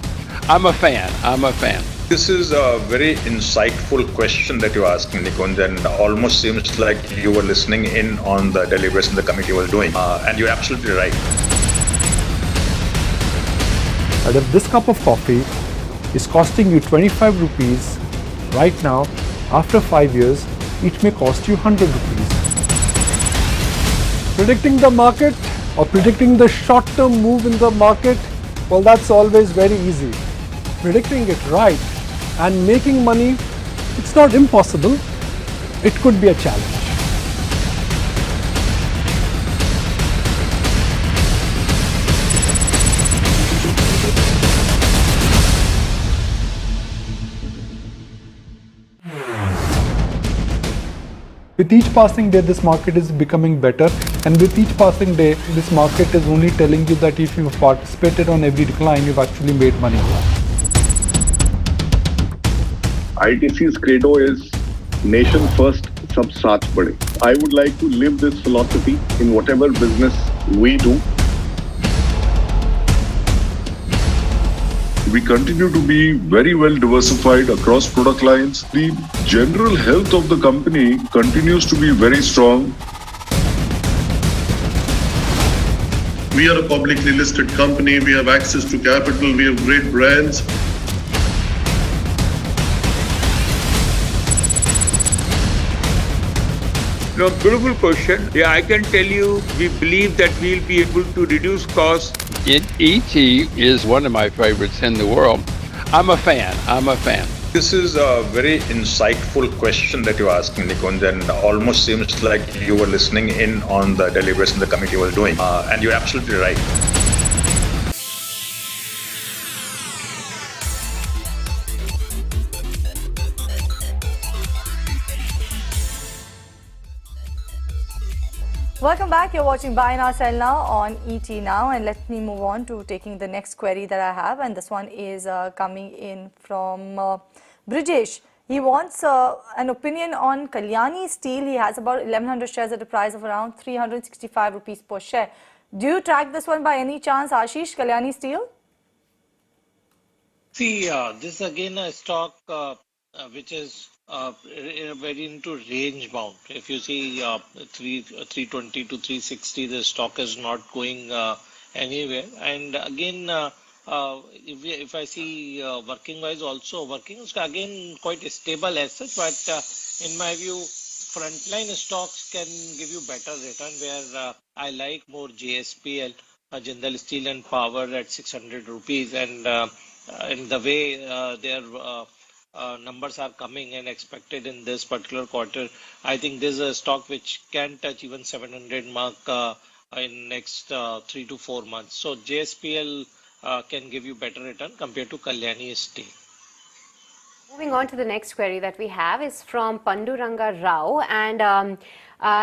I'm a fan. This is a very insightful question that you're asking, Nikon, and almost seems like you were listening in on the deliberation the committee was doing. And you're absolutely right. But if this cup of coffee is costing you 25 rupees right now, after 5 years, it may cost you 100 rupees. Predicting the market or predicting the short-term move in the market, well, that's always very easy. Predicting it right and making money, it's not impossible. It could be a challenge. With each passing day, this market is becoming better, and with each passing day, this market is only telling you that if you've participated on every decline, you've actually made money. ITC's credo is nation first, sab saath bade. I would like to live this philosophy in whatever business we do. We continue to be very well diversified across product lines. The general health of the company continues to be very strong. We are a publicly listed company. We have access to capital. We have great brands. No, beautiful question. Yeah, I can tell you, we believe that we'll be able to reduce costs. ET is one of my favorites in the world. I'm a fan. This is a very insightful question that you're asking, Nikon, and almost seems like you were listening in on the deliberation the committee was doing. And you're absolutely right. Welcome back. You're watching Buy Now, Sell Now on ET Now, and let me move on to taking the next query that I have, and this one is coming in from Brijesh. He wants an opinion on Kalyani Steel. He has about 1100 shares at a price of around 365 rupees per share. Do you track this one by any chance, Ashish, Kalyani Steel? See, this is again a stock which is very into range bound. If you see 320 to 360, the stock is not going anywhere. And again, if I see working wise also, working is again quite stable as such, but in my view, frontline stocks can give you better return, where I like more JSPL, Jindal Steel and Power at 600 rupees, and in the way their numbers are coming and expected in this particular quarter, I think this is a stock which can touch even 700 mark in next 3 to 4 months. So JSPL can give you better return compared to Kalyani Steel. Moving on to the next query that we have is from Panduranga Rao, and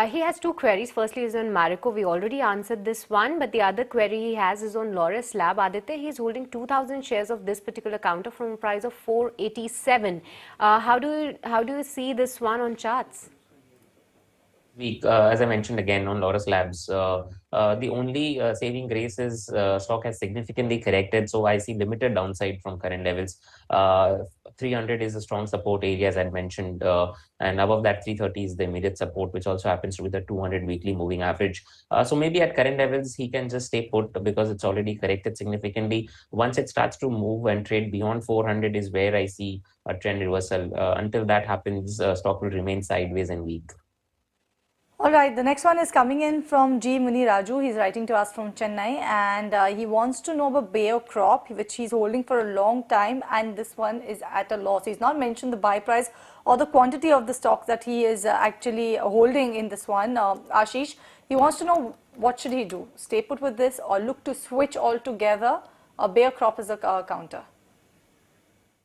he has two queries. Firstly is on Marico. We already answered this one, but the other query he has is on Laurus Lab. Aditya, he's holding 2,000 shares of this particular counter from a price of 487. How do you see this one on charts? week. As I mentioned again on Laurus Labs, the only saving grace is stock has significantly corrected, so I see limited downside from current levels. 300 is a strong support area, as I mentioned, and above that 330 is the immediate support, which also happens to be the 200 weekly moving average. So maybe at current levels, he can just stay put because it's already corrected significantly. Once it starts to move and trade beyond 400 is where I see a trend reversal. Until that happens, stock will remain sideways and weak. All right, the next one is coming in from G. Muni Raju. He's writing to us from Chennai, and he wants to know about Bayer Crop, which he's holding for a long time, and this one is at a loss. He's not mentioned the buy price or the quantity of the stock that he is actually holding in this one. Ashish, he wants to know what should he do? Stay put with this or look to switch altogether? Bayer Crop is a counter.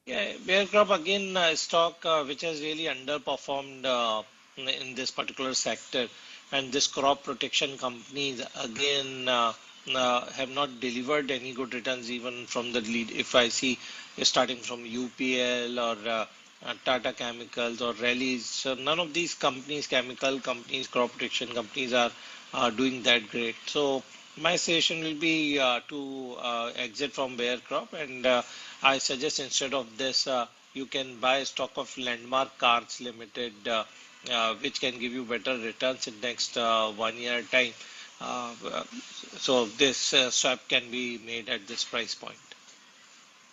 Yeah, Bayer Crop again, stock which has really underperformed in this particular sector, and this crop protection companies again have not delivered any good returns even from the lead. If I see starting from UPL or Tata Chemicals or Reliance, so none of these companies, chemical companies, crop protection companies are doing that great. So my suggestion will be to exit from Bayer Crop, and I suggest instead of this you can buy a stock of Landmark Cars Limited, which can give you better returns in next 1 year time. So this swap can be made at this price point.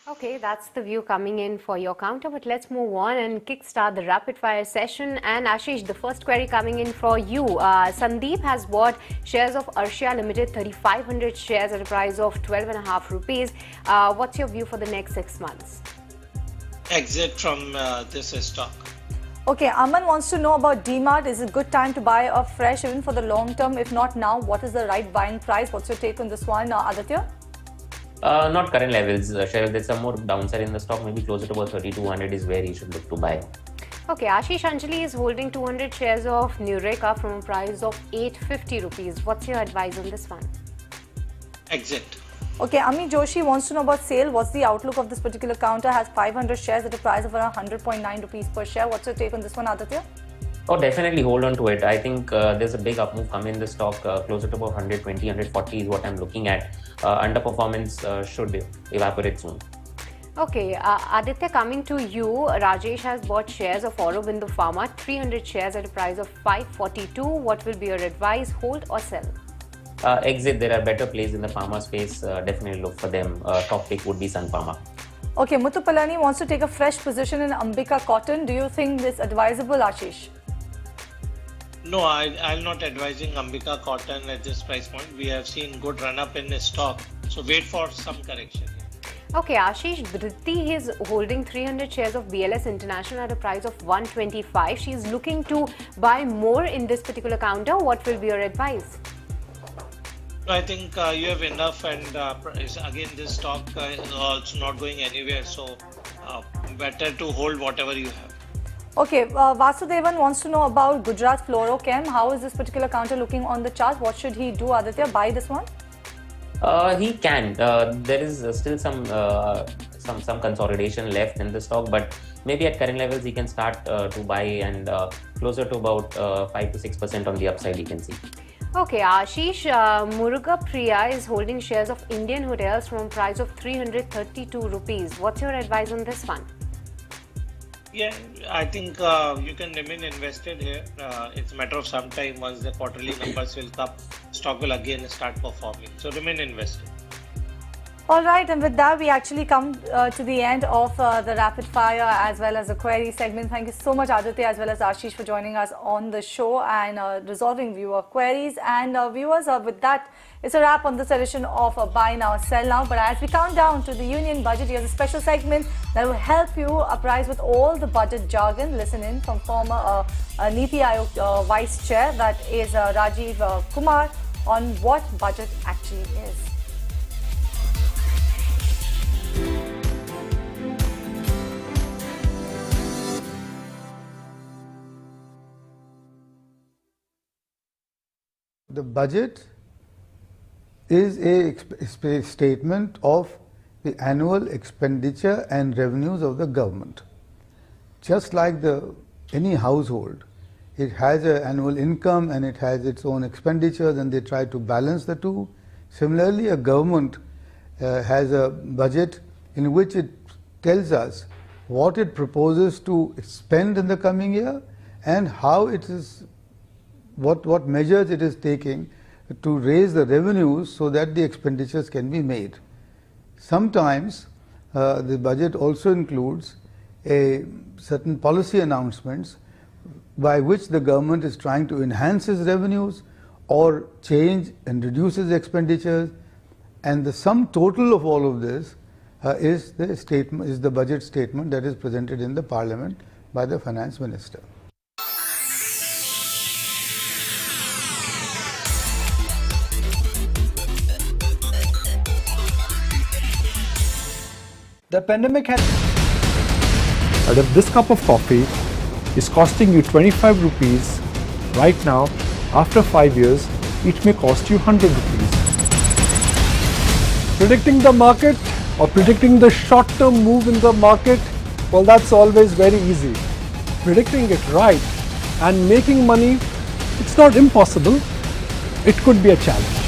Okay, that's the view coming in for your counter, but let's move on and kickstart the rapid fire session. And Ashish, the first query coming in for you. Sandeep has bought shares of Arshia Limited, 3,500 shares at a price of 12.5 rupees. What's your view for the next 6 months? Exit from this stock. Okay, Aman wants to know about DMart. Is it a good time to buy a fresh even for the long term? If not now, what is the right buying price? What's your take on this one, Aditya? Not current levels, Cheryl. There's some more downside in the stock. Maybe closer to about 3,200 is where you should look to buy. Okay, Ashish Anjali is holding 200 shares of Nureka from a price of 850 rupees. What's your advice on this one? Exit. Okay, Ami Joshi wants to know about SAIL. What's the outlook of this particular counter? Has 500 shares at a price of around 100.9 rupees per share. What's your take on this one, Aditya? Oh, definitely hold on to it. I think there's a big up move coming in the stock. Closer to about 120, 140 is what I'm looking at. Underperformance should evaporate soon. Okay, Aditya, coming to you, Rajesh has bought shares of Aurobindo Pharma, 300 shares at a price of 542. What will be your advice, hold or sell? Exit. There are better plays in the pharma space. Definitely look for them. Top pick would be Sun Pharma. Okay, Muthu Palani wants to take a fresh position in Ambika Cotton. Do you think this advisable, Ashish? No, I'll not advising Ambika Cotton at this price point. We have seen good run up in the stock, so wait for some correction. Okay, Ashish, Dhriti is holding 300 shares of BLS International at a price of 125. She is looking to buy more in this particular counter. What will be your advice? I think you have enough, and again this stock is also not going anywhere, so better to hold whatever you have. Okay, Vasudevan wants to know about Gujarat Fluorochem. How is this particular counter looking on the chart? What should he do, Aditya? Buy this one? He can. There is still some consolidation left in the stock, but maybe at current levels he can start to buy, and closer to about 5 to 6% on the upside you can see. Okay, Ashish, Muruga Priya is holding shares of Indian Hotels from a price of 332 rupees. What's your advice on this one? Yeah, I think you can remain invested here. It's a matter of some time. Once the quarterly numbers will come, stock will again start performing. So remain invested. All right, and with that, we actually come to the end of the rapid fire as well as the query segment. Thank you so much, Aditya, as well as Ashish, for joining us on the show and resolving viewer queries. And viewers, with that, it's a wrap on this edition of Buy Now, Sell Now. But as we count down to the Union Budget, here's a special segment that will help you apprise with all the budget jargon. Listen in from former Niti Aayog Vice Chair, that is Rajiv Kumar, on what budget actually is. The budget is a statement of the annual expenditure and revenues of the government. Just like any household, it has an annual income and it has its own expenditures, and they try to balance the two. Similarly, a government has a budget in which it tells us what it proposes to spend in the coming year and how it is, what measures it is taking to raise the revenues so that the expenditures can be made. Sometimes the budget also includes certain policy announcements by which the government is trying to enhance its revenues or change and reduce its expenditures, and the sum total of all of this is the budget statement that is presented in the Parliament by the Finance Minister. The pandemic has. But if this cup of coffee is costing you 25 rupees right now, after 5 years, it may cost you 100 rupees. Predicting the market or predicting the short-term move in the market, well, that's always very easy. Predicting it right and making money, it's not impossible. It could be a challenge.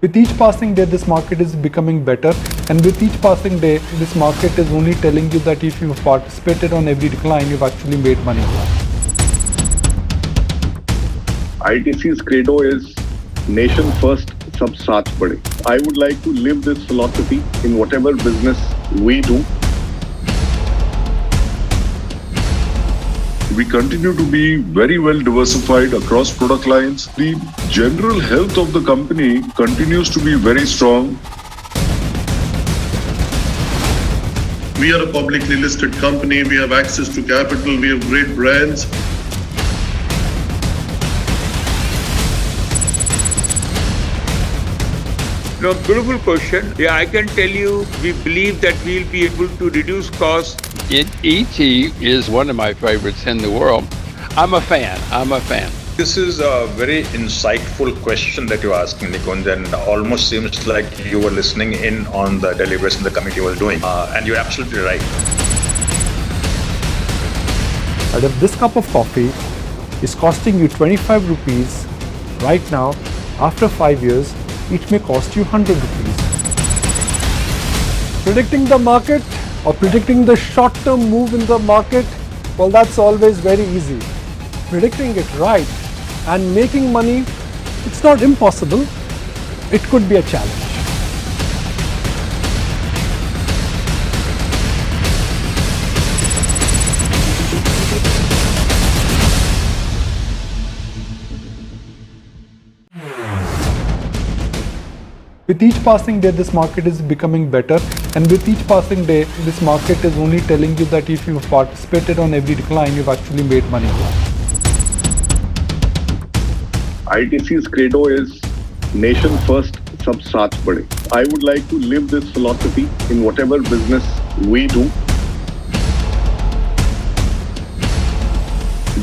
With each passing day, this market is becoming better, and with each passing day, this market is only telling you that if you've participated on every decline, you've actually made money. ITC's credo is nation first, sab saath bade. I would like to live this philosophy in whatever business we do. We continue to be very well diversified across product lines. The general health of the company continues to be very strong. We are a publicly listed company. We have access to capital. We have great brands. No, beautiful question. Yeah, I can tell you, we believe that we'll be able to reduce costs. ET is one of my favorites in the world. I'm a fan. This is a very insightful question that you're asking, Nikon, and almost seems like you were listening in on the deliberation the committee was doing. And you're absolutely right. But if this cup of coffee is costing you 25 rupees right now, after 5 years, it may cost you 100 rupees. Predicting the market or predicting the short-term move in the market, well, that's always very easy. Predicting it right and making money, it's not impossible. It could be a challenge. With each passing day, this market is becoming better, and with each passing day, this market is only telling you that if you've participated on every decline, you've actually made money. ITC's credo is nation first, sab saath bade. I would like to live this philosophy in whatever business we do.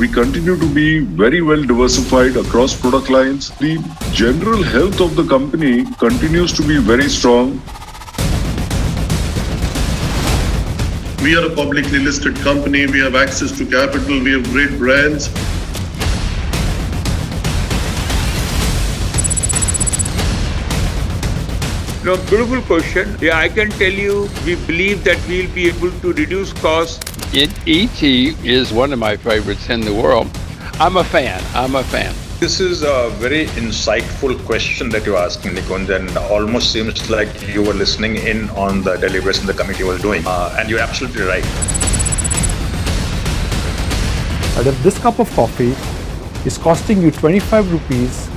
We continue to be very well diversified across product lines. The general health of the company continues to be very strong. We are a publicly listed company. We have access to capital. We have great brands. No, beautiful question. Yeah, I can tell you, we believe that we'll be able to reduce costs. ET is one of my favorites in the world. I'm a fan. This is a very insightful question that you're asking, Nikon, and almost seems like you were listening in on the deliberation the committee was doing. And you're absolutely right. But if this cup of coffee is costing you 25 rupees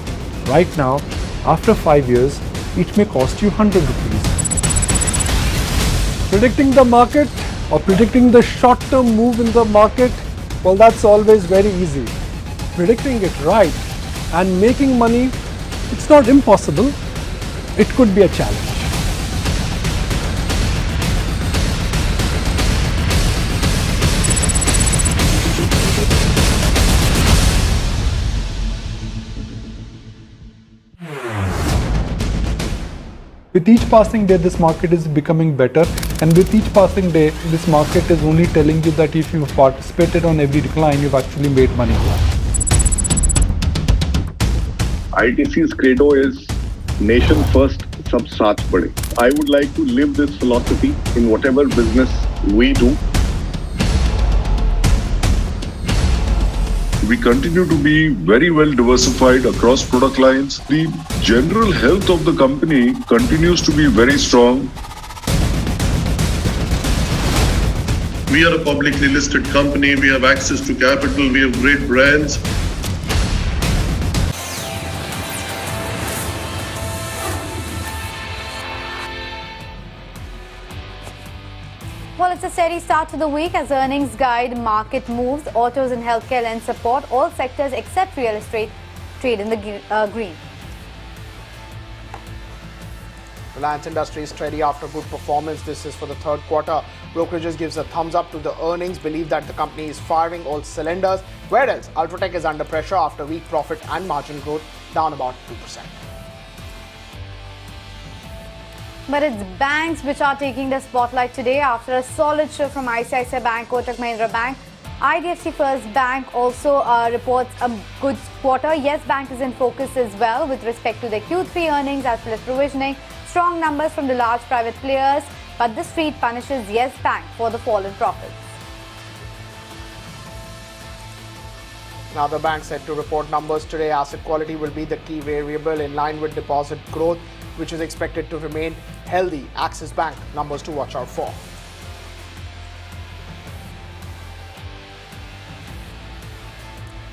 right now, after 5 years, it may cost you 100 rupees. Predicting the market or predicting the short-term move in the market, well, that's always very easy. Predicting it right and making money, it's not impossible. It could be a challenge. With each passing day, this market is becoming better, and with each passing day, this market is only telling you that if you've participated on every decline, you've actually made money. ITC's credo is nation first, sab saath bade. I would like to live this philosophy in whatever business we do. We continue to be very well diversified across product lines. The general health of the company continues to be very strong. We are a publicly listed company. We have access to capital. We have great brands. Well, it's a steady start to the week as earnings guide market moves. Autos and healthcare lend support. All sectors except real estate trade in the green. Reliance Industries steady after good performance. This is for the third quarter. Brokerages gives a thumbs up to the earnings, believe that the company is firing all cylinders. Whereas Ultratech is under pressure after weak profit and margin growth, down about 2%. But it's banks which are taking the spotlight today after a solid show from ICICI Bank, Kotak Mahindra Bank. IDFC First Bank also reports a good quarter. Yes Bank is in focus as well with respect to their Q3 earnings as well as provisioning. Strong numbers from the large private players, but the street punishes Yes Bank for the fall in profits. Now the bank said to report numbers today. Asset quality will be the key variable in line with deposit growth, which is expected to remain healthy. Axis Bank numbers to watch out for.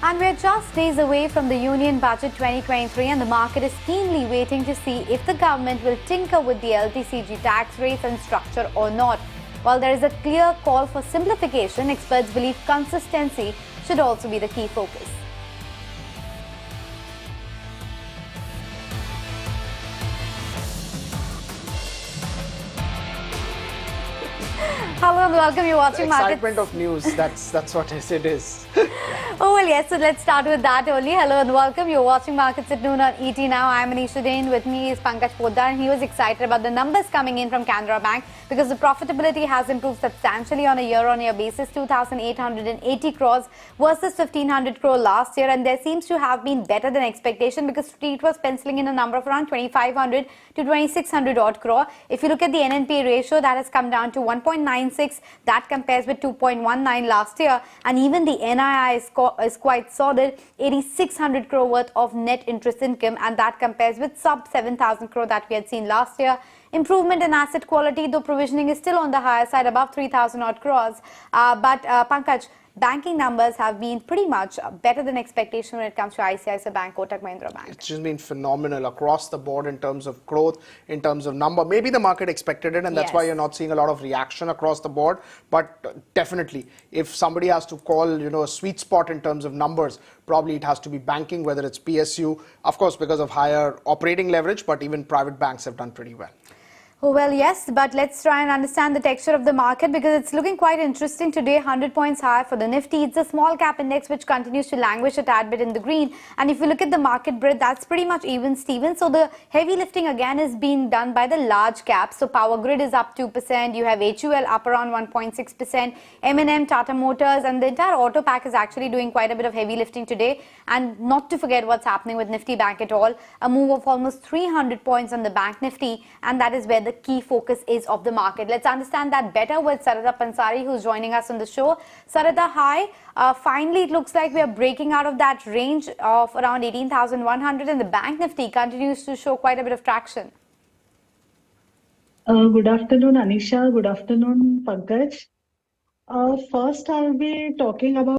And we're just days away from the Union Budget 2023 and the market is keenly waiting to see if the government will tinker with the LTCG tax rates and structure or not. While there is a clear call for simplification, experts believe consistency should also be the key focus. Hello and welcome. You're watching Excitement of news. That's what it is. Oh well, yes. So let's start with that only. Hello and welcome. You're watching Markets at Noon on ET Now. I'm Isha Bank. With me is Pankaj Poddar, and he was excited about the numbers coming in from Canara Bank because the profitability has improved substantially on a year-on-year basis. 2,880 crores versus 1,500 crore last year, and there seems to have been better than expectation because Street was penciling in a number of around 2,500 to 2,600 odd crore. If you look at the NNP ratio, that has come down to 1.96. That compares with 2.19 last year, and even the NII is quite solid, 8,600 crore worth of net interest income, and that compares with sub 7,000 crore that we had seen last year. Improvement in asset quality, though provisioning is still on the higher side, above 3,000 odd crores. But Pankaj, banking numbers have been pretty much better than expectation when it comes to ICICI Bank, Kotak Mahindra Bank. It's just been phenomenal across the board in terms of growth, in terms of number. Maybe the market expected it, and that's why you're not seeing a lot of reaction across the board. But definitely, if somebody has to call, a sweet spot in terms of numbers, probably it has to be banking, whether it's PSU, of course, because of higher operating leverage, but even private banks have done pretty well. Oh, well, yes, but let's try and understand the texture of the market because it's looking quite interesting today. 100 points higher for the Nifty. It's a small cap index which continues to languish a tad bit in the green. And if you look at the market breadth, that's pretty much even Steven. So the heavy lifting again is being done by the large caps. So Power Grid is up 2%. You have HUL up around 1.6%. M&M, Tata Motors, and the entire auto pack is actually doing quite a bit of heavy lifting today. And not to forget what's happening with Nifty Bank at all. A move of almost 300 points on the Bank Nifty, and that is where the key focus is of the market. Let's understand that better with Sarita Pansari, who's joining us on the show. Sarita, hi. Finally, it looks like we are breaking out of that range of around 18,100, and the Bank Nifty continues to show quite a bit of traction. Good afternoon, Anisha. Good afternoon, Pankaj. First, I'll be talking about